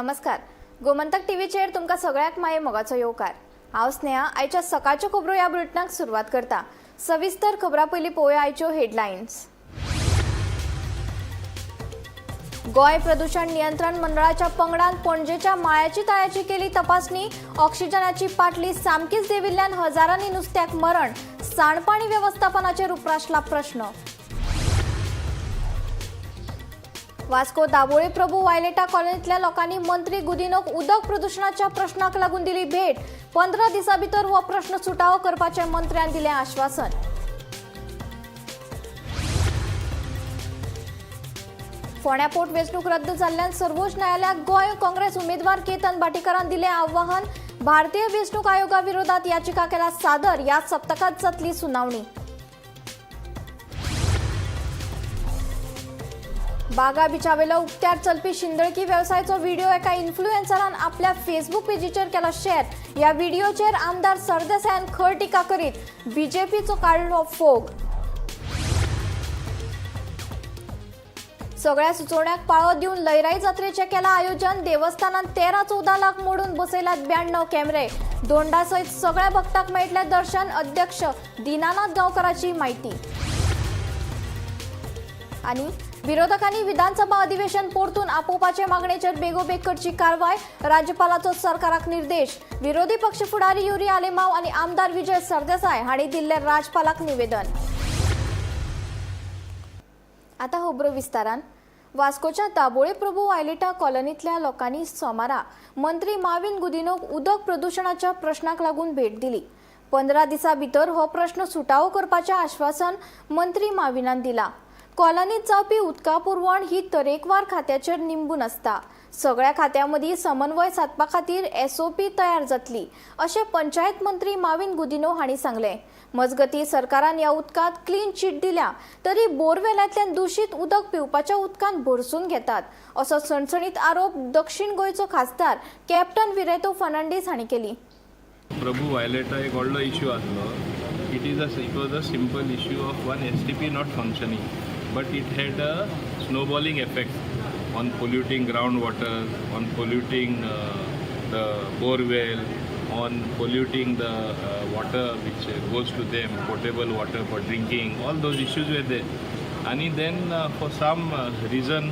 नमस्कार. गोमंतक टीव्हीचेर तुमकां सगळ्याक माये मोगाचो येवकार. हांव स्नेहा. आयच्या सकाळच्यो खबरो ह्या बुलेटिनाक सुरवात करता. सविस्तर खबरां पयलीं पळोवया आयच्यो हेडलायन्स. गोय प्रदूषण नियंत्रण मंडळाच्या पंगडान पणजेच्या माळ्याची तळ्याची केली तपासणी. ऑक्सिजनाची पाटली सामकीच देविल्ल्यान हजारांनी नुस्त्याक मरण. सांडपाणी व्यवस्थापनाचेर उपरासला प्रश्न. वास्को दाबोळे प्रभू वायलेटा कॉलनीतल्या लोकांनी मंत्री गुदिनोक उदक प्रदूषणाच्या प्रश्नाक लागून दिली भेट. 15 दिसां भितर हो प्रश्न सुटावो करपाचे मंत्र्यान दिलें आश्वासन. फोंड्या पोटवेंचणूक रद्द जाल्ल्यान सर्वोच्च न्यायालयाक गोंय काँग्रेस उमेदवार केतन भाटीकारान दिलें आव्हान. भारतीय वेंचणूक आयोगा विरोधात याचिका केल्या सादर. ह्या सप्तकात जातली सुनावणी. बागा बिचावेलो उक्त्यार चलपी शिंदळकी वेवसायाचो व्हिडिओ एका इन्फ्लुएन्सरान आपल्या फेसबुक पेजीचेर केलो शेअर. ह्या व्हिडिओचेर आमदार सरदेसायान खर टिका करीत बीजेपीचो काडलो फोग. सगळ्या सुचोवण्यांक पाळो दिवन लयराई जात्रेचें केलां आयोजन. देवस्थानांत 13-14 लाख मोडून बसयल्यात 92 कॅमेरे. दोंडा सयत सगळ्या भक्तांक मेळटलें दर्शन. अध्यक्ष दिनानाथ गांवकाराची माहिती. आनी विरोधकांनी विधानसभा अधिवेशन परतून आपोवपाचे मागणेचेर बेगोबेग करची कारवाय. राज्यपालाचो सरकाराक निर्देश. विरोधी पक्ष फुडारी युरी आलेमाव आनी आमदार विजय सरदेसाय हांणी दिल्लें राज्यपालाक निवेदन. आता खबरो विस्तारान. वास्कोच्या दाबोळे प्रभू वायलेटा कॉलनीतल्या लोकांनी सोमारा मंत्री माविन गुदिनोक उदक प्रदूषणाच्या प्रश्नाक लागून भेट दिली. 15 दिसां भितर हो प्रश्न सुटावो करपाचें आश्वासन मंत्री माविनान दिलां. कॉलनीत जावपी उदका पुरवण ही तरेकवार खात्याचेर निंबून आसता. सगळ्या खात्यांमदीं समन्वय सादपा खातीर SOP तयार जातली अशें पंचायत मंत्री माविन गुदिनो हांणी सांगलें. मजगतीं सरकारान ह्या उदकांत क्लीन चीट दिल्या तरी बोरवेलांतल्यान दूशीत उदक पिवपाच्या उदकांत भरसून घेतात असो सणसणीत आरोप दक्षिण गोंयचो खासदार कॅप्टन विरेतो फर्नांडीस हांणी केली. प्रभू वायलेटा एक व्हडलो इश्यू आसलो. It was a simple issue of one STP not functioning, but it had a snowballing effect on polluting groundwater, on polluting the borewell, on polluting the water which goes to them, potable water for drinking. All those issues were there. And then for some reason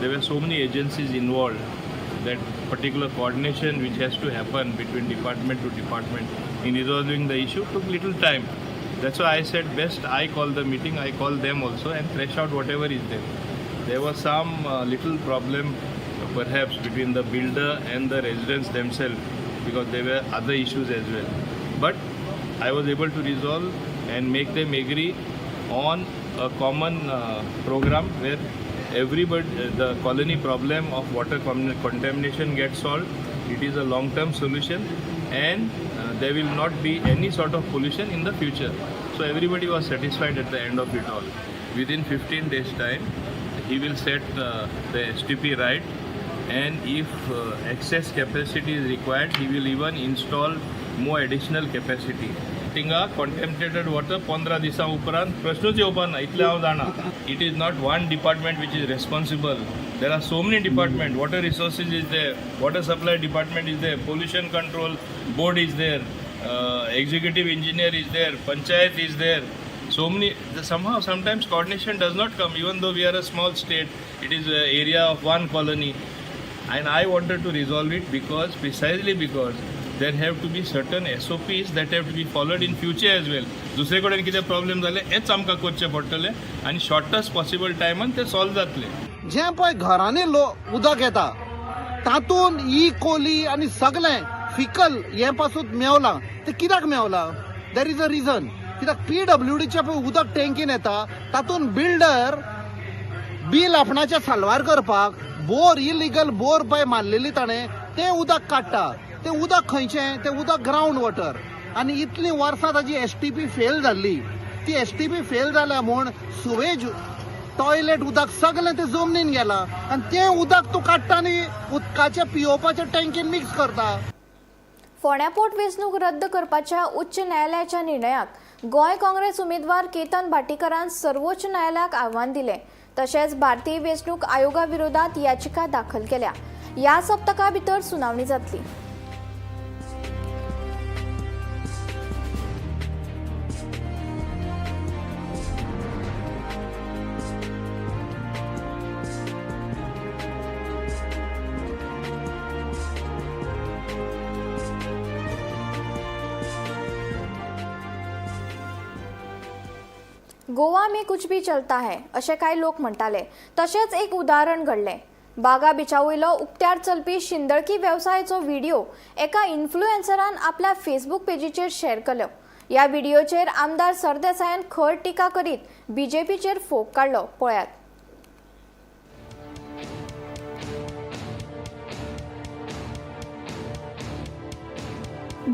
there were so many agencies involved that particular coordination which has to happen between department to department in resolving the issue took little time. That's why I said best I call the meeting, I call them also and thresh out whatever is there. There was some little problem perhaps between the builder and the residents themselves because there were other issues as well. But I was able to resolve and make them agree on a common program where everybody, the colony problem of water contamination gets solved. It is a long-term solution and there will not be any sort of pollution in the future. So everybody was satisfied at the end of it all. Within 15 days time, he will set the STP right, and if excess capacity is required, he will even install more additional capacity. थिंगा contaminated water 15 दिसां उपरांत प्रश्नूच येवपा ना इतलें हांव जाणा. It is not one department which is responsible. There are so many departments. Water resources is there, water supply department is there, pollution control board is there, executive engineer is there, panchayat is there. So many, sometimes coordination does not come even though we are a small state. It is an area of one colony and I wanted to resolve it precisely because there have to be certain SOPs that have to be followed in future as well. दुसरे कडेन कितें problem जाले हेच आमकां करचें पडटलें आनी शॉर्टस्ट possible टायमान तें सॉल्व जातलें. जें पळय घरांनी उदक येता तातूंत ई कोली आनी सगळें फिकल हें पासून मेवलां. तें कित्याक मेवलां? There is a reason. कित्याक PWDचें पळय उदक टँकीन येता तातूंत बिल्डर बील आपणाचें साल्वार करपाक बोर इलिगल बोर पळय मारलेली ताणें तें उदक काडटा. तें उदक खंयचें? तें उदक ग्रावंड वॉटर. आनी इतलीं वर्सां ताजी STP फेल जाल्ली. ती STP फेल जाल्या म्हूण सुवेज टॉयलेट उदक सगळें तें जमनीन गेलां आनी तें उदक तूं काडटा आनी उदकाचें पियोवपाच्या टँकीन मिक्स करता. फोंड्या पोटवेंचणूक रद्द करपाच्या उच्च न्यायालयाच्या निर्णयाक गोंय काँग्रेस उमेदवार केतन भाटीकारान सर्वोच्च न्यायालयाक आव्हान दिलें. तशेंच भारतीय वेंचणूक आयोगा विरोधात याचिका दाखल केल्या. ह्या सप्तका भितर सुनावणी जातली। गोवा में कुछ भी चलता है असे काही लोक म्हणटाले। तसेच एक उदाहरण घडले। बागा बिचा वयलो उक्त्यार चलपी शिंदळकी व्यवसायाचो व्हिडिओ एका इन्फ्लुएन्सरान आपल्या फेसबुक पेजीचेर शेअर केलो। या व्हिडिओचेर आमदार सरदेसायान खर टिका करीत बीजेपीचेर फोग काढलो। पळयात।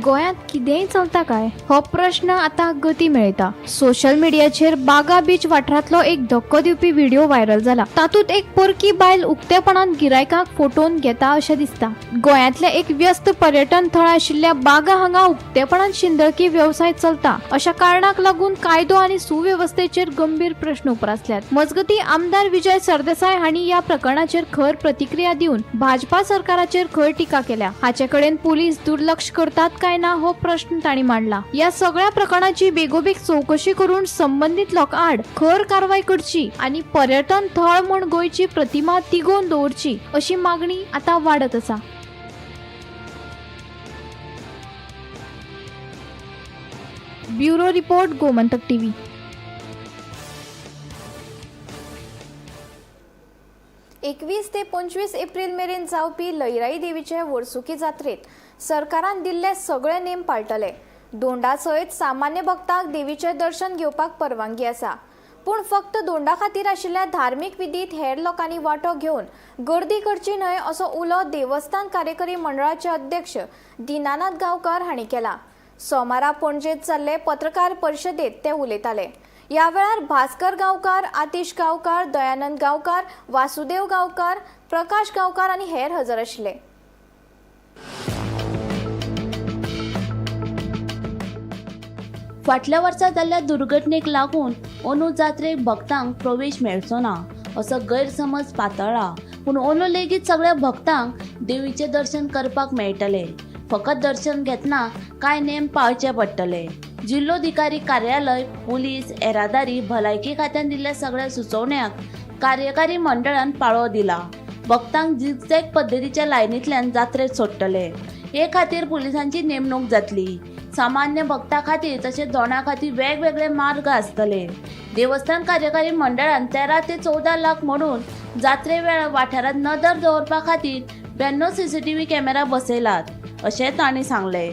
गोंयांत कितेंय चलता काय हो प्रश्न आता गती मेळटा। सोशल मीडियाचेर बागा बीच वाठारांतलो एक धक्को दिवपी व्हिडिओ व्हायरल जाला। तातूंत एक पोरकी बायल उक्तेपणान गिरायकांक फोटोवन घेता अशें दिसता। गोंयांतले एक व्यस्त पर्यटन थळ आशिल्ल्या बागा हांगा उक्तेपणान शिंदळकी व्यवसाय चलता अशा कारणाक लागून कायदो आनी सुवेवस्थेचेर गंभीर प्रश्न उप्रासल्यात। मजगती आमदार विजय सरदेसाय हांणी या प्रकरणाचेर खर प्रतिक्रिया दिवन भाजपा सरकाराचेर खर टिका केल्या। हाचे कडेन पुलीस दुर्लक्ष करतात काय ना हो प्रश्न ताणी मांडला। या सगळ्या प्रकरणाची बेगोबेग चौकशी करून संबंधित लोकांआड खर कारवाई करची आणि पर्यटन थळ म्हूण गोंयची प्रतिमा तिगोवन दवरची अशी मागणी आता वाडत आसा। Bureau report Gomantak TV. एकवीस ते 25 एप्रिल मेरेन जावपी लयराई देवीचे वर्सुकी जात्रेत सरकारान दिल्ले सगळे नेम पाळटले। दोंडा सयत सामान्य भक्तांक देवीचे दर्शन घेवपाक परवानगी आसा, पूण फक्त दोंडा खातीर आशिल्ल्या धार्मीक विधीत हेर लोकांनी वांटो घेवन गर्दी करची न्हय असो उलो देवस्थान कार्यकारी मंडळाचे अध्यक्ष दिनानाथ गांवकार हांणी केला। सोमारा पणजेत जाल्ले पत्रकार परिशदेत ते उलयताले। या वेळार भास्कर गांवकार, आतिश गांवकार, दयानंद गांवकार, वासुदेव गांवकार, प्रकाश गांवकार आनी हेर हजर आशिल्ले। फाटल्या वर्सा जाल्ल्या दुर्घटनेक लागून अंदू जात्रेक भक्तांक प्रवेश मेळचो ना असो गैरसमज पातळ्ळा, पूण अंदू लेगीत सगळ्या भक्तांक देवीचे दर्शन करपाक मेळटले। फकत दर्शन घेतना कांय नेम पाळचे पडटले। जिल्लोधिकारी कार्यालय, पुलीस, येरादारी, भलायकी खात्यान दिल्ल्या सगळ्या सुचोवण्यांक कार्यकारी मंडळान पाळो दिला। भक्तांक झिगझॅग पद्दतीच्या लायनींतल्यान जात्रेत सोडटले। हे खातीर पुलिसांची नेमणूक जातली। सामान्य भक्तां खातीर तशेंच दोणां खातीर वेगवेगळे मार्ग आसतले। देवस्थान कार्यकारी मंडळान 13 ते 14 लाख म्हणून जात्रे वेळार वाठारांत नदर दवरपा खातीर 92 CCTV कॅमेरा बसयलात अशें तांणी सांगले।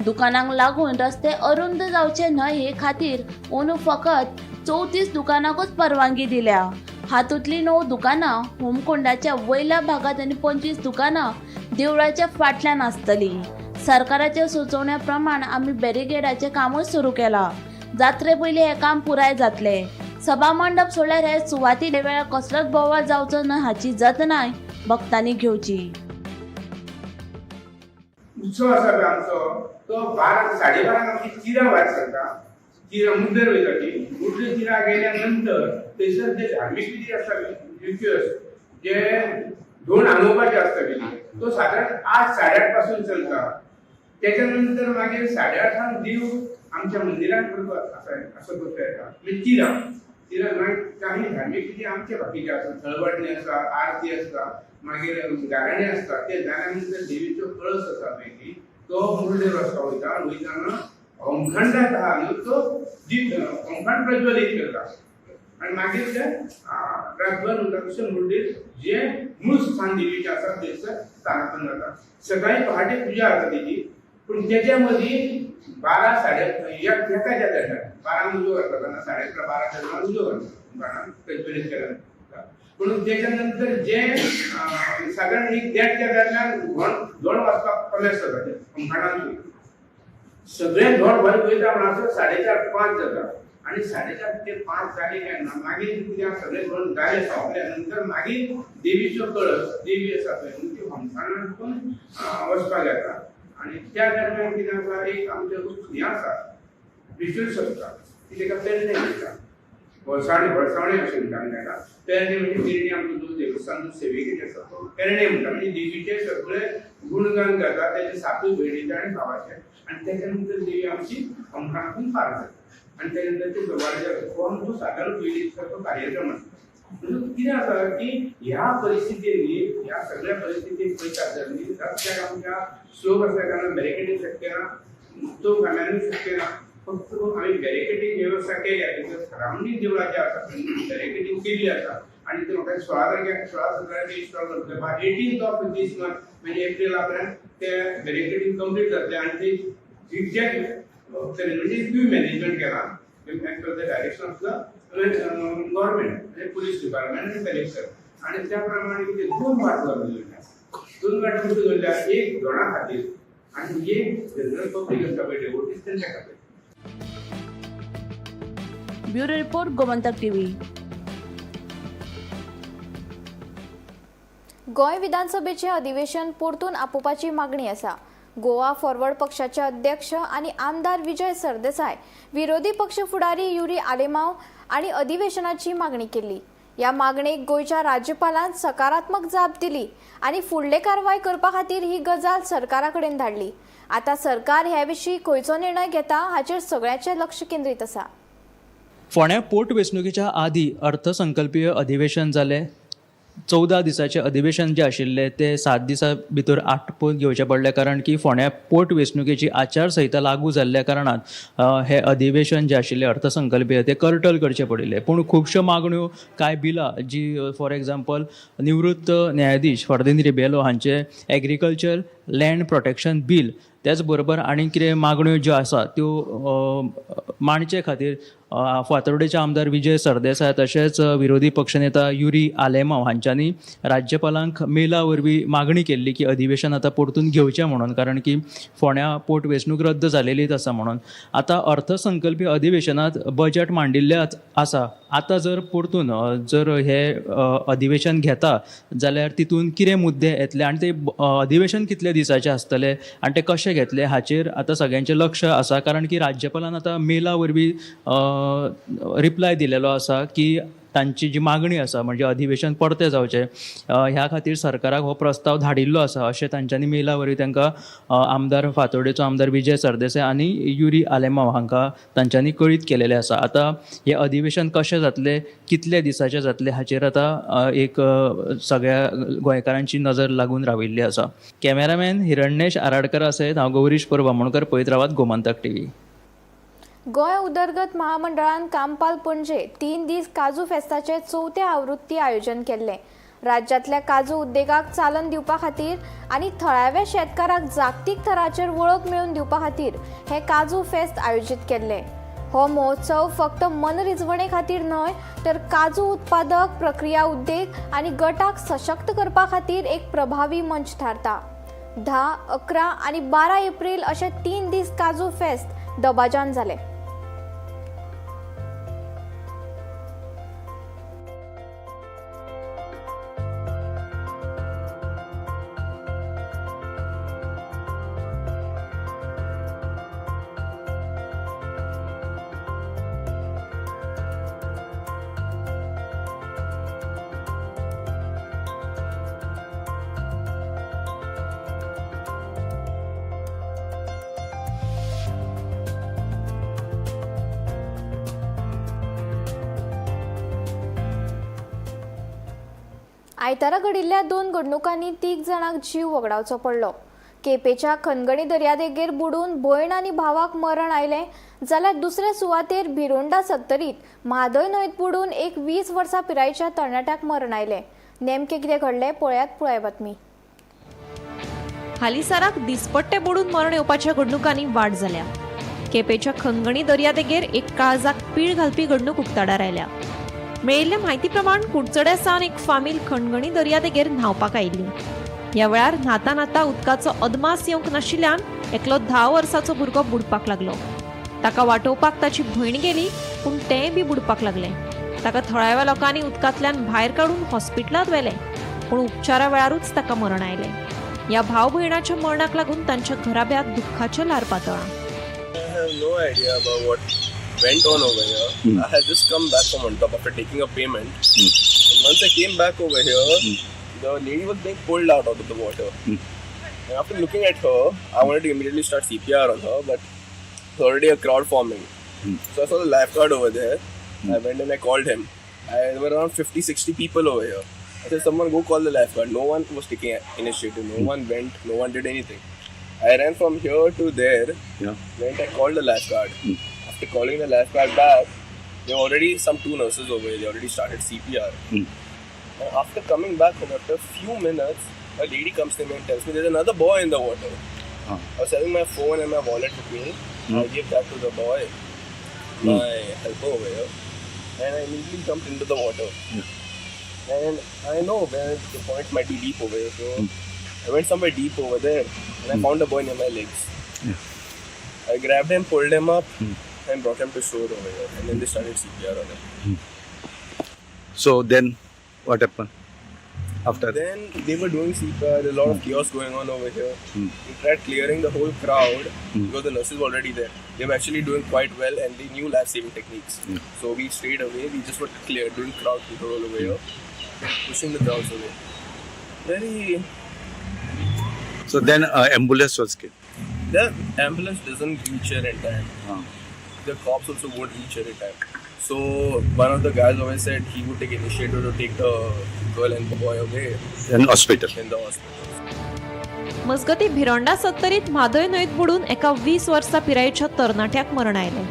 दुकानांक लागून रस्ते अरुंद जावचे न्हय हे खातीर अंदू फकत 34 दुकानांकूच परवानगी दिल्या। हातूंतलीं 9 दुकानां होमकुंडाच्या वयल्या भागात आनी 25 दुकानां देवळाच्या फाटल्यान आसतली। सरकाराच्या सुचोवण्या प्रमाण आमी बॅरिकेडाचें कामूय सुरू केलां। जात्रे पयलीं हें काम पुराय जातलें। सभा मंडप सोडल्यार हे सुवाती वेळार कसलोच बोवाळ जावचो न्हय हाची जतनाय भक्तांनी घेवची। उत्सव आसा आमचो तो 12:30 आमची चिरा भायर सरता। चिरा मुड्डेर वयता ती मुड्डे चिरा गेल्या नंतर थंयसर जे धार्मीक विधी आसता रिच्युअल्स जे धोंड आंगोवपाचे आसता तो साधारण 8-8:30 पासून चलता। त्याच्यानंतर मागीर 8:30 देव आमच्या मंदिरात करतात असं करता येता। म्हणजे चिरा काही धार्मीक विधी आमचे बाकीचे आसतात। थळबडणी आसता, आरती आसता, मागीर गाराणे आसता। ते जाल्यानंतर देवीचो कळस आसा पैकी तो मुर्डेर वयताना होमखंडात आहा न्हू तो होमखंड प्रज्वलीत करता आणि मागीर ते रातभर उदकाचें मुर्डेर जे मूळ स्थान देवीचें आसा थंयसर स्थानापन जाता। सकाळी पहाटे पुजा जाता तेजी, पूण तेच्या मदीं 12-1:30 एकाच्या दरम्यान 12 उजो घालता 11:30-12 दरम्यान उजो घालता प्रज्वलीत केला। पण त्याच्यानंतर जे साधारण 1:30च्या दरम्यान धोंड वाजपाक कमेस जाता होमखंडांतूय सगळे धोंड भर वयता म्हणसर 4:30-5 जाता आणि 4:30 ते 5 जाले काय ना मागीर कित्याक सगळे धोंड जाले सोंपल्या नंतर मागीर देवीचो कळस देवी आसा पळय ती होमखंडांतून वचपाक येता आणि त्या दरम्यान कित्याक एक आमचे हे आसा रिच्युअल्स आसता ती तेका पेरणे म्हणटा। वर्सावणे अशें म्हणटा मेळटा. तेणे म्हणजे तेणी आमचो जो देवस्थान जो सेवेकीट आसा तो तेणे म्हणटा म्हणजे देवीचे सगळे गुणगान गाता तेजे सातूय भयणीचे आनी भावाचे आनी तेच्या नंतर देवी आमची अमराकून पार जाता आनी तेच्या नंतर ते दरवाजा हो आमचो सादारण पयलींचो तो कार्यक्रम आसा. म्हणजे कितें आसा की ह्या परिस्थितींनी ह्या सगळ्या परिस्थितीक पळयतात जर न्ही रस्त्याक आमच्या स्लोप आसल्या कारणान बॅरिकेडींग शक्य ना, तो फाल्यानूय शक्य ना. फक्त आमी बॅरिकेडींग वेवस्था केल्या तितून सरावंडींग देवळां जे आसा बॅरिकेडींग केली आसा आनी ते म्हाका 16 तारखेक 16 17 इन्स्टॉल करतले. 18th ऑफ दीस मंथ म्हणजे एप्रिलापर्यंत ते बॅरिकेडींग कंप्लीट जातले आनी ते एक्झॅक्ट म्हणजे क्यू मॅनेजमेंट केला the direction of the government म्हणजे पुलीस डिपार्टमेंट आनी कलेक्टर आनी त्या प्रमाणे ते 2 वाट दवरल्या. 2 वाट कशी दवरल्या, एक गणा खातीर आनी एक जनरल पब्लीक आसा पळय डेवोटीज तेंच्या खातीर. Bureau report Gomantak TV. Goa विधानसभेचे अधिवेशन परतून आपोवपाची मागणी आसा. गोवा फॉरवर्ड पक्षाचे अध्यक्ष आणि आमदार विजय सरदेसाय, विरोधी पक्ष फुडारी युरी आलेमाव आणि अधिवेशनाची मागणी केली. या मागणेक गोयच्या राज्यपालान सकारात्मक जाप दिली आणि फुडले कारवाय करपा खातीर ही गजाल सरकारा कडेन धाडली. आता सरकार ह्या विशीं खंयचो निर्णय घेता हाचेर सगळ्यांचें लक्ष केंद्रीत आसा. फोंड्या पोटवेंचणुकेच्या आदी अर्थसंकल्पीय अधिवेशन जालें. 14 दिसाचें अधिवेशन जें आशिल्लें तें 7 दिसां भितर आटोवन घेवचें पडलें, कारण की फोंड्या पोटवेंचणुकेची आचारसंहिता लागू जाल्ल्या कारणान हें अधिवेशन जें आशिल्लें अर्थसंकल्पीय तें कर्टल करचें पडिल्लें. पूण खुबश्यो मागण्यो, कांय बिलां जी फॉर एग्जाम्पल निवृत्त न्यायाधीश फर्दिन रिबेलो हांचें एग्रीकल्चर लँड प्रोटेक्शन बील, त्याच बरोबर आनी कितें मागण्यो ज्यो आसा त्यो मांडचे खातीर फातोर्डेचे आमदार विजय सरदेसाय तशेंच विरोधी पक्षनेता युरी आलेमाव हांच्यांनी राज्यपालांक मेला वरवीं मागणी केल्ली की अधिवेशन आतां परतून घेवचें म्हणून, कारण की फोंड्या पोटवेंचणूक रद्द जालेलीच आसा म्हणून. आतां अर्थसंकल्पीय अधिवेशनांत बजेट मांडिल्लेच आसा. आतां जर परतून जर हे अधिवेशन घेता जाल्यार तितून कितें मुद्दे येतले आनी ते अधिवेशन कितले दिसाचें आसतलें आनी ते कशें घेतले हाचेर आतां सगळ्यांचें लक्ष आसा, कारण की राज्यपालान आतां मेला वरवीं रिप्लाय दिलेलो आसा की तांची जी मागणी आसा म्हणजे अधिवेशन परतें जावचें ह्या खातीर सरकाराक हो प्रस्ताव धाडिल्लो आसा अशें तांच्यांनी मेला वरवीं तांकां आमदार फातोर्डेचो आमदार विजय सरदेसाय आनी युरी आलेमाव हांकां तांच्यांनी कळीत केलेलें आसा. आतां हें अधिवेशन कशें जातलें, कितले दिसाचें जातलें हाचेर आतां एक सगळ्या गोंयकारांची नजर लागून राविल्ली आसा. कॅमेरामॅन हिरण्येश आराडकर आसयत हांव गौरीश परबामणकर, पळयत रावात गोमंतक टीव्ही. गोंय उदरगत महामंडळान कामपाल पणजे 3 दीस काजू फेस्ताचे 4थें आवृत्ती आयोजन केल्लें. राज्यांतल्या काजू उद्देगाक चालन दिवपा खातीर आनी थळाव्या शेतकाराक जागतीक थराचेर वळख मेळोवन दिवपा खातीर हे काजू फेस्त आयोजीत केल्ले. हो महोत्सव फक्त मनरिजवणे खातीर न्हय तर काजू उत्पादक, प्रक्रिया उद्देग आनी गटाक सशक्त करपा खातीर एक प्रभावी मंच थारता. 10, 11 आनी 12 एप्रील अशे 3 दीस काजू फेस्त दबाजान जाले. आयतारा घडिल्ल्या 2 घडणुकांनी 3 जाणांक जीव वगडावचो पडलो. केपेच्या खनगणी दर्यादेगेर बुडून भयण आनी भावाक मरण आयलें जाल्यार दुसऱ्या सुवातेर भिरोंडा सत्तरीत म्हादय न्हंयत बुडून एक 20 वर्सां पिरायेच्या तरणाट्याक मरण आयलें. नेमकें कितें घडलें पळयात पुराय बातमी. हालीसराक दिसपट्टे बुडून मरण येवपाच्या घडणुकांनी वाड जाल्या. केपेच्या खनगणी दर्यादेगेर एक काळजाक पीळ घालपी घडणूक उक्ताडार आयल्या. मेळिल्ल्या म्हायती प्रमाण कुडचड्या सावन एक फामील खणगणी दर्यादेगेर न्हावपाक आयिल्ली. ह्या वेळार न्हाता न्हाता उदकाचो अदमास येवंक नाशिल्ल्यान एकलो 10 वर्साचो भुरगो बुडपाक लागलो. ताका वाटोवपाक ताची भयण गेली पूण तेंय बी बुडपाक लागलें. ताका थळाव्या लोकांनी उदकांतल्यान भायर काडून हॉस्पिटलांत व्हेलें पूण उपचारा वेळारूच ताका मरण आयलें. ह्या भाव भयणाच्या मरणाक लागून तांच्या घराब्यांत दुख्खाचें ल्हार पातळ्ळां. went on over here. I had just come back from on top after taking a payment. And once I came back over here, the lady was being pulled out of the water. And after looking at her, I wanted to immediately start CPR on her, but there's already a crowd forming. So I saw the lifeguard over there. I went and I called him. There were around 50-60 people over here. I said, someone go call the lifeguard. No one was taking initiative. No one went. No one did anything. I ran from here to there. Went and called the lifeguard. After calling the lifeguard back, there were already some 2 nurses over here. They already started CPR. And after coming back home, after a few minutes, a lady comes to me and tells me there's another boy in the water. I was having my phone and my wallet with me. I gave that to the boy, my helper over here, and I immediately jumped into the water. And I know where the point might be deep over here, so I went somewhere deep over there and I found a boy near my legs. I grabbed him, pulled him up, and brought him to shore over here, and then they started CPR on him. So then, what happened after? Then they were doing CPR. There's a lot of chaos going on over here. We tried clearing the whole crowd because the nurses were already there. They were actually doing quite well and they knew life-saving techniques. So we stayed away. We just were doing crowd control over here, pushing the crowds away. Very. So then ambulance was came. The ambulance doesn't reach here in time. The cops also won't reach here in time. So one of the guys always said he would take initiative to take the girl and the boy away In hospital. in the hospital. मजगती भिरोंडा सत्तरीत म्हादय न्हंयत बुडून एका 20 वर्सां पिरायेच्या तरणाट्याक मरण आयलें.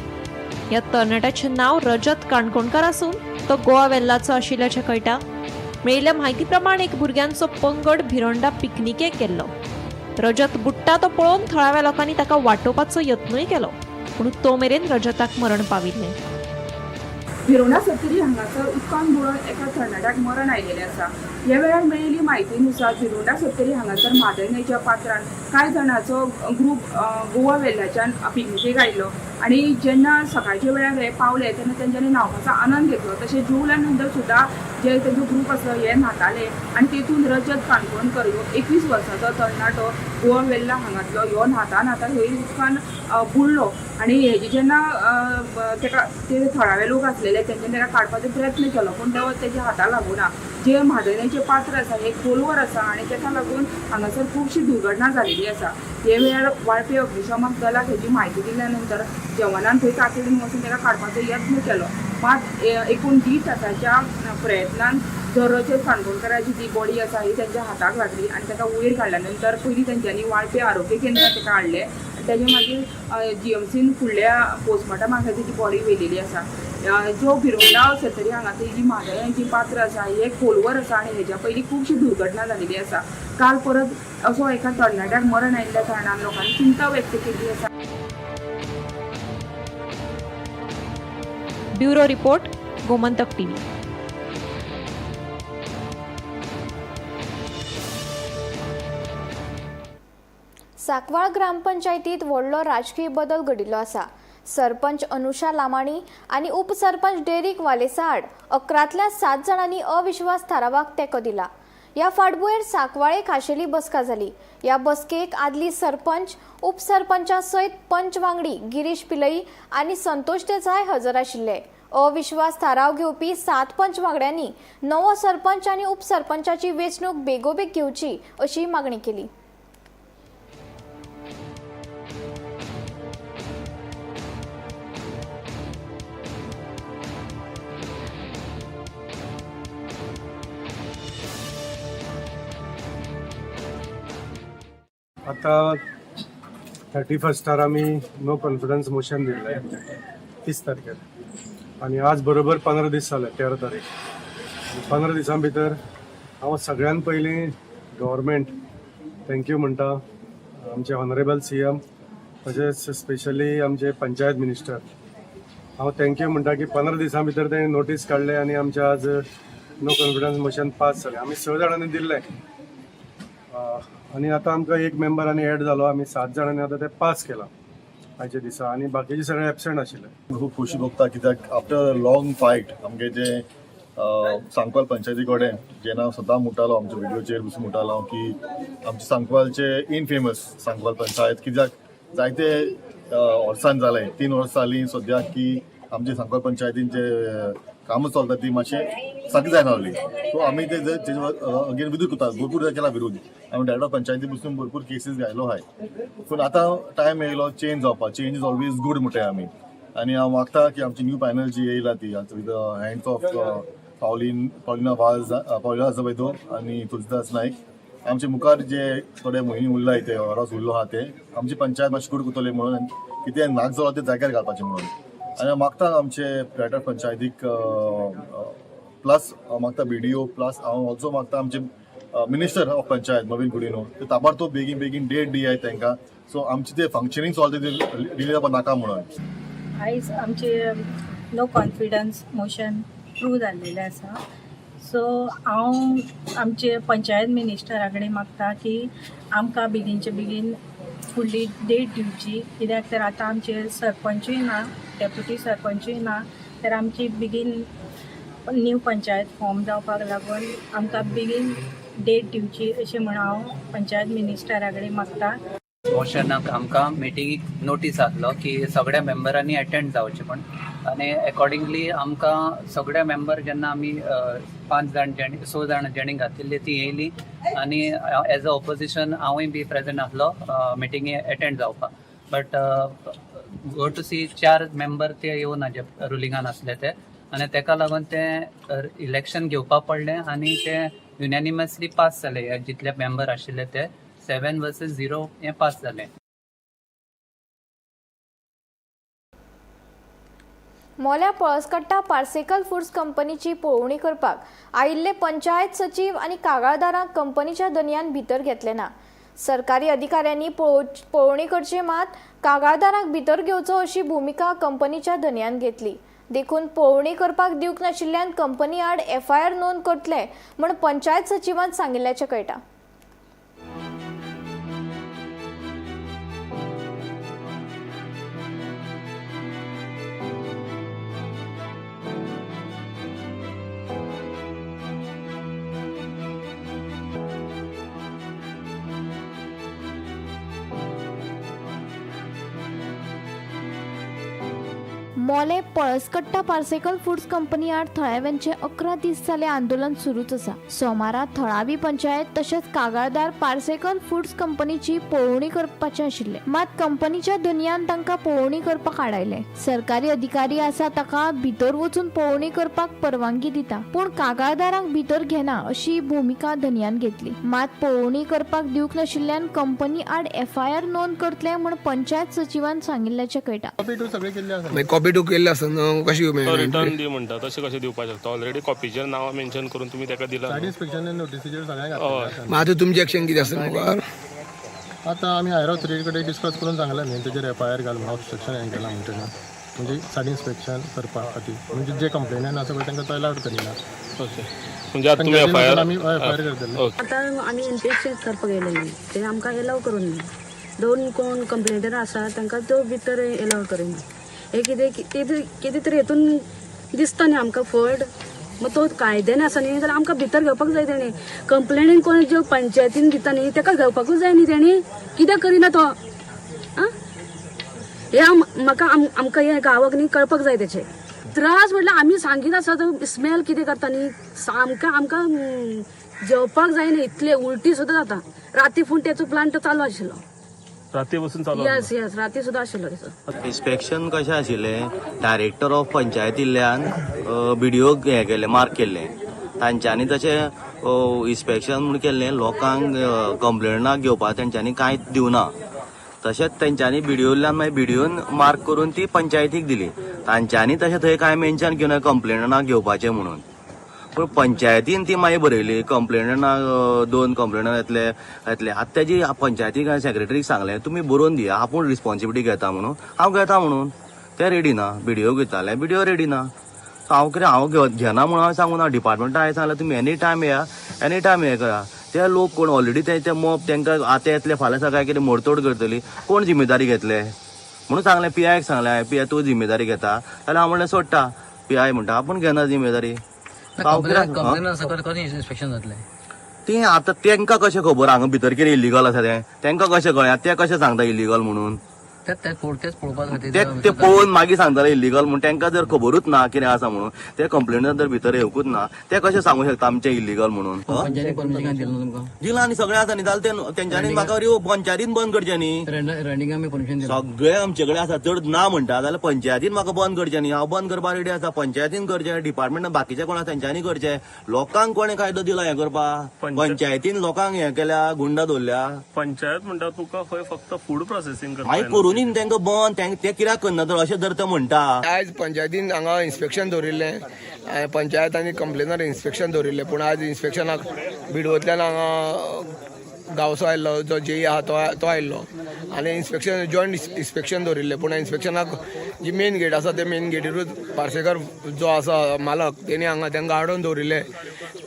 ह्या तरणाट्याचें नांव रजत काणकोणकार आसून तो गोवा वेल्लाचो आशिल्ल्याचें कळटा. मेळिल्ल्या म्हायती प्रमाण एक भुरग्यांचो पंगड भिरोंडा पिकनिकेक गेल्लो. रजत बुडटा तो पळोवन थळाव्या लोकांनी ताका वाटोवपाचो यत्नूय केलो, पूण तो मेरेन रजताक मरण पाविल्लें. भिरोंडा सत्तरी हांगासर उदकान बुडोवन एका तरणाट्याक मरण आयिल्लें आसा. ह्या वेळार मेळिल्ली म्हायतीनुसार भिरोंडा सत्तरी हांगासर म्हादय न्हंयच्या पात्रान कांय जाणांचो ग्रूप गोवा वेल्ल्याच्यान पिकनिकेक आयिल्लो आनी जेन्ना सकाळच्या वेळार हे पावले तेन्ना तेंच्यांनी न्हावपाचो आनंद घेतलो. तशेंच जुवल्या नंतर सुद्दां जे तेंचो ग्रूप आसलो हे न्हाताले आनी तेतून रजत काणकोणकर ह्यो 21 वर्सांचो तरणाटो गोवा वेल्ला हांगातलो ह्यो न्हाता थंय उदकान बुडलो आनी हेजी जेन्ना तेका ते थळावे लोक आसलेले तेंच्यांनी तेका काडपाचो प्रयत्न केलो पूण तो तेच्या हाता लागूना. जे म्हादय न्हंयचें पात्र आसा हें खोलवर आसा आनी तेका लागून हांगासर खुबशी दुर्घटना जाल्ली आसा. हे वेळार वाळपी अग्निशमक दलाक हेची म्हायती दिल्या नंतर जवानान थंय तातडीन वचून तेका काडपाचो यत्न केलो. मात एकूण 1.5 तासाच्या प्रयत्नान जो रजत काणकोणकराची जी बॉडी आसा ही तेंच्या हाताक लागली आनी तेका वयर काडल्या नंतर पयलीं तेंच्यांनी वाळपे आरोग्य केंद्रांत तेका हाडलें. तेजे मागीर GMCन फुडल्या पोस्टमॉर्टमाक तेजी बॉडी व्हेलेली आसा. जो भिरोंडा सत्तरी हांगासर जी म्हादय पात्र आसा हे खोलवर आसा आनी हेज्या पयलीं खुबशी दुर्घटना जाल्ली आसा. काल परत असो एका तरणाट्याक मरण आयिल्ल्या कारणान लोकांनी चिंता व्यक्त केली आसा. Bureau report, Gomantak TV. Sancoale ग्रामपंचायतीत व्हडलो राजकीय बदल घडिल्लो आसा. सरपंच अनुषा लामाणी आणि उपसरपंच डेरिक वालेसाड 11तल्या 7 जाणांनी अविश्वास थारावाक तेंको दिला. या फाटभुंयेर सांकवाळे खाशेली बसका जाली. या बसकेक आदली सरपंच, उपसरपंचा सयत पंच वांगडी गिरीश पिलई आणि संतोष देसाय हजर आशिल्ले. अविश्वास थाराव घेवपी 7 पंच वांगड्यांनी नवो सरपंच आणि उपसरपंचाची वेंचणूक बेगोबेग घेवची अशी मागणी केली. आता 31 आम्ही नो कॉन्फिडन्स मोशन दिलेलं आहे 30 तारखेर आणि आज बरोबर 15 दीस जाले 13 तारीख. 15 दिसां भितर हांव सगळ्यान पयलीं गव्हर्मेंट थँक्यू म्हणटा, आमचे ऑनरेबल CM तशेंच स्पेशली आमचे पंचायत मिनिस्टर. हांव थँक्यू म्हणटा की 15 दिसां भितर तेणें नोटीस काडले आनी आमचे आज नो कॉन्फिडन्स मोशन पास जालें. आमी 6 जाणांनी दिल्लें आणि आता आमकां एक मेंबर आनी एड जालो. आमी 7 जाणांनी आता ते पास केला आयच्या दिसा आनी बाकीचे सगळे एबसेंट आशिल्ले. खूब खोशी भोगता कित्याक आफ्टर लॉंग फायट आमगे जे सांकवाल पंचायती कडेन जेन्ना हांव सदां म्हणटालो आमच्या व्हिडिओचेर बसून म्हणटालो की आमचे सांकवालचे इनफेमस सांकवाल पंचायत कित्याक जायते वर्सान जाले 3 वर्सां जालीं सद्याक की आमचे सांगवाल पंचायतींचे कामं चलतात ती मातशें सारकी जायना रावली. सो आमी तेजेवर अगेन विरोध करतात, भरपूर केला विरोध. आमी डायरेक्ट पंचायती बसून भरपूर केसीस घायलो आहाय. पूण आतां टायम येयलो चेंज जावपाक. चेंज इज ऑलवेज गूड म्हणटाय आमी. आनी हांव मागता की आमची न्यू पॅनल जी येयला ती with the hands of Paulina वाज, पावलिना अझेवेदो आनी तुलसीदास नायक, आमचे मुखार जे थोडे म्हयने उरलाय ते वरास उरलो आहा ते आमची पंचायत मातशी कूड करतले म्हणून, कितें नाक जाला ते जाग्यार घालपाचें म्हणून. आनी हांव मागता आमचे पेटा पंचायतीक प्लस हांव मागता BDO प्लस हांव ऑल्सो मागता आमचे मिनिस्टर ऑफ पंचायत मवीन गुडिनो ते ताबडतोब बेगीन डेट दियात तांकां. सो आमचे ते फंक्शनींग सॉल्व डिले जावपाक नाका म्हणून. आयज आमचे नो कॉन्फिडन्स मोशन थ्रू जाल्लेलें आसा. सो हांव आमचे पंचायत मिनिस्टरा कडेन मागता की आमकां बेगीनचे बेगीन फुडली डेट दिवची, कित्याक तर आतां आमचे सरपंचूय ना, डेप्युटी सरपंचूय ना, तर आमची बेगीन न्यू पंचायत फॉर्म जावपाक लागून आमकां बेगीन डेट दिवची अशें म्हण हांव पंचायत मिनिस्टरा कडेन मागता. मोशनाक आमकां मिटिंगेक नोटीस आहलो की सगळ्या मेंबरांनी अटेंड जावचें पण, आनी अकॉर्डिंगली आमकां सगळे मेंबर जेन्ना आमी 6 जाण जेणी घातिल्ली ती येयली, आनी एज अ ऑपोजिशन हांवूय बी प्रेजेंट आहलो मिटिंगे अटेंड जावपाक. But go to see 4 member ते येवना जे रुलिंगान आसले ते, आनी तेका लागून ते इलेक्शन घेवपा पडलें आनी ते युनॅनिमसली पास जाले. जितले मेंबर आशिल्ले ते 7 versus 0 हे पास जाले. मोल्या पळसकट्टा पार्सेकल फूड्स कंपनीची पळोवणी करपाक आयिल्ले पंचायत सचिव आनी कागाळदारांक कंपनीच्या दनयान भितर घेतले ना. सरकारी अधिकाऱ्यांनी पळोवणी करचे, मात कागाळदारांक भितर घेवचो अशी भुमिका कंपनीच्या दनयान घेतली. देखून पळोवणी करपाक दिवंक नाशिल्ल्यान कंपनी आड FIR नोंद करतले म्हण पंचायत सचिवान सांगिल्ल्याचें कळटा. मोले पळसकट्टा पार्सेकल फूड्स कंपनी आड थळाव्यांचे 11 दीस जाले आंदोलन सुरूच आसा. सोमारा थळावी पंचायत तशेंच कागाळदार पार्सेकल फूड्स कंपनीची पळोवणी करपाचे आशिल्ले, मात कंपनीच्या दनयान तांकां पळोवणी करपाक आडायले. सरकारी अधिकारी आसा ताका भितर वचून पळोवणी करपाक परवानगी दिता, पूण कागाळदारांक भितर घेना अशी भुमिका दनयान घेतली. मात पळोवणी करपाक दिवंक नाशिल्ल्यान कंपनी आड FIR नोंद करतले म्हण पंचायत सचिवान सांगिल्ल्याचें कळटा. कॉपी टू केल्ले आसा न्हू, कशी रिटर्न दी म्हणटा तशें कशें दिवपाक शकता. ऑलरेडी कॉपीचेर नांवां मेन्शन करून तुमी ताका दिला. आतां तुमची एक्शन कितें आसा मुखार? आता आमी हायर ऑथॉरिटी कडेन डिस्कस करून सांगला न्ही, तेजेर FIR घाल म्हणून ऑब्स्ट्रक्शन हें केलां म्हणटना, म्हणजे सायड इन्स्पेक्शन करपा खातीर, म्हणजे जे कंप्लेनंट आसा पळय तांकां तो अलाउड करिना. ओके, म्हणजे आतां तुमी FIR करतले. आतां आमी इन्स्पेक्शन करपाक गेले न्ही, ते आमकां एलाव करून ना. 2 कोण कंप्लेंटर आसा तांकां तो भितर एलाव करिना. हे कितें तरी हेतून दिसता न्ही आमकां फॉल्ट. मग तो कायद्यान आसा न्ही जाल्यार आमकां भितर घेवपाक जाय. तेणी कंप्लेनींग कोण ज्यो पंचायतीन दिता न्ही ताका घेवपाकूच जाय न्ही. तेणी कित्याक करिना तो? हे म्हाका आमकां हे गांवाक न्ही कळपाक जाय. तेचे त्रास म्हटल्यार आमी सांगीत आसा तो स्मेल कितें करता न्ही, सामकें आमकां जेवपाक जाय न्ही. इतले उलटी सुद्दां जाता. राती फूल तेचो प्लांट चालू आशिल्लो, राती बसून चालू. यस राती सुद्दां आशिल्लो तेचो. इन्स्पेक्शन कशें आशिल्लें, डायरेक्टर ऑफ पंचायतींतल्यान BDO हे केले, मार्क केल्ले. तांच्यांनी तशें इन्स्पेक्शन म्हूण केल्लें, लोकांक कंप्लेनाक घेवपाक तेंच्यांनी कांयच दिवना. तशेंच तेंच्यांनी BDOंतल्यान मागीर BDOन मार्क करून ती पंचायतीक दिली. तांच्यांनी तशें थंय कांय मेन्शन केलें कंप्लेनाक घेवपाचें म्हणून. पूण पंचायतीन ती मागीर बरयली कंप्लेनाक 2 कंप्लेनां येतले. आतां तेजी पंचायतीक सेक्रेटरीक सांगलें तुमी बरोवन दिया, आपूण रिस्पॉन्सिबिलिटी घेता म्हणून. हांव घेता म्हणून ते रेडी ना. BDO घेताले, BDO रेडी ना. हांव घेना म्हणून हांवें सांगून ना. डिपार्टमेंटा हांवें सांगलें तुमी एनी टायम हे करा. ते लोक कोण ऑलरेडी ते मोप तांकां आतां येतले फाल्यां सकाळीं कितें मोडतोड करतली, कोण जिम्मेदारी घेतले म्हणून सांगलें. PIक सांगलें, PI तूं जिम्मेदारी घेता जाल्यार हांव म्हणलें सोडटा. PI म्हणटा आपूण घेना जिम्मेदारी. इन्स्पेक्शन जातलें ते आतां तांकां कशें खबर हांगा भितर कितें इलिगल आसा तें? तांकां कशें कळ्ळें? ते कशें सांगता इलिगल म्हणून? ते पळोवन मागीर सांगताले इलिगल म्हणून. तांकां जर खबरूच ना कितें आसा म्हणून, ते कंप्लेनर जर भितर येवकूच ना, ते कशें सांगूंक शकता आमचें इलिगल म्हणून. दिलां आनी सगळें आसा न्ही, जाल्यार तेंच्यांनी म्हाका पंचायतीन बंद करचें न्ही. सगळे आमचे कडेन आसा, चड ना म्हणटा जाल्यार पंचायतीन म्हाका बंद करचें न्ही. हांव बंद करपा रेडी आसा. पंचायतीन करचें, डिपार्टमेंटान बाकीचे कोण आसा तेंच्यांनी करचें. लोकांक कोणें कायदो दिला हें करपाक? पंचायतीन लोकांक हें केल्या, गुंडा दवरल्या. पंचायत म्हणटा तुका खंय फक्त फूड प्रोसेसिंग मागीर करूनी तांकां बंद, ते कित्याक करना तर अशें जर ते म्हणटा. आयज पंचायतीन हांगा इन्स्पेक्शन दवरिल्लें, पंचायत आनी कंप्लेनर इन्स्पेक्शन दवरिल्लें, पूण आयज इन्स्पेक्शनाक बिडवतल्यान हांगा गांवचो आयिल्लो, जो जेई आहा तो आयिल्लो, आनी इन्स्पेक्शन जॉयंट इन्स्पेक्शन दवरिल्लें. पूण इन्स्पेक्शनाक जी मेन गेट आसा, ते मेन गेटीरूच पार्सेकर जो आसा मालक, तेणी हांगा तांकां आडोवन दवरिल्लें.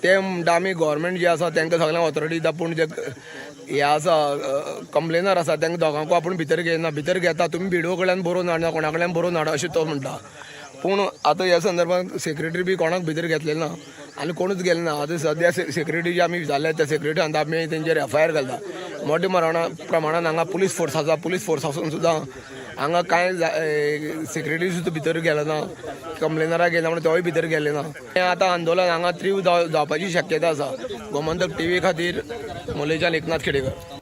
ते म्हणटा आमी गव्हर्मेंट जे आसा तांकां सगळ्यांक ऑथॉरिटी दिता, पूण जे हे आसा कंप्लेनर आसा तांकां दोगांकूय आपूण भितर घेयना. भितर घेता तुमी बिडो कडल्यान बरोवन हाडना, कोणा कडल्यान बरोवन हाडा अशें तो म्हणटा. पूण आतां ह्या संदर्भांत सेक्रेटरी बी कोणाक भितर घेतलेलें ना आनी कोणूच गेले ना. आतां सद्या सेक्रेटरी जे आमी जाले, त्या सेक्रेटरी आतां आमी तेंचेर FIR घालता. मोठ्या प्रमाणान हांगा पुलीस फोर्स आसा. पुलीस फोर्स आसून सुद्दां हांगा कांय सेक्रेटरी सुद्दां भितर गेलो ना, कंप्लेनराक गेला म्हणून तोय भितर गेले ना. हें आतां आंदोलन हांगा तीव्र जावपाची शक्यता आसा. गोमंतक TV खातीर मोलेच्यान एकनाथ खेडेकर.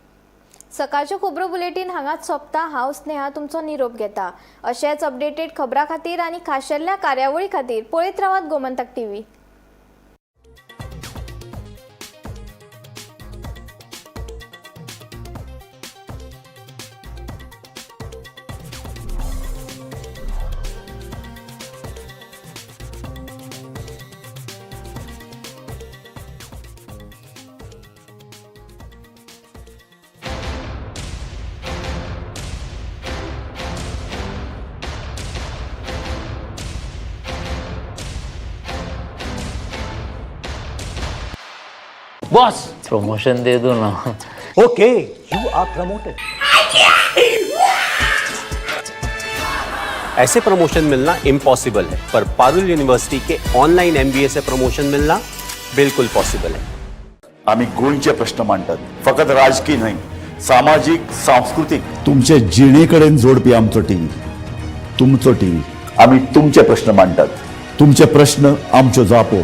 सकाळचे खबरो बुलेटीन हांगाच सोंपता. हांव स्नेहा तुमचो निरोप घेता. अशेच अपडेटेड खबरां खातीर आनी खाशेल्ल्या कार्यावळी खातीर पळयत रावात गोमंतक TV. बॉस प्रमोशन दे दो ना. Okay, you are promoted. ऐसे प्रमोशन मिलना इम्पॉसिबल है, पर पारुल यूनिवर्सिटी के ऑनलाइन MBA से प्रमोशन मिलना बिल्कुल पॉसिबल है. आम्ही गोंयचे प्रश्न मांडतात, फकत राजकीय न्हय, सामाजिक सांस्कृतिक. तुमचे जिणेकडेन जोडपी आमचो टीव्ही, तुमचो टीव्ही. आम्ही तुमचे प्रश्न मांडतात. तुमचे प्रश्न आमच्यो जापो,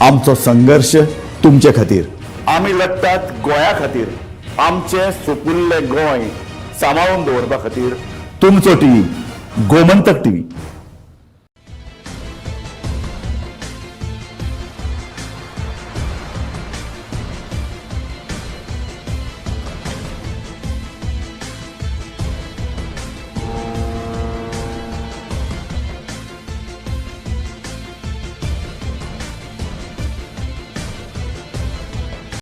आमचो संघर्ष तुमचे खातीर. आम्ही लढतात गोंया खातीर. आमचे सोपुल्ले गोंय सांबाळून दवरपा खातीर. तुमचो टीव्ही, गोमंतक TV.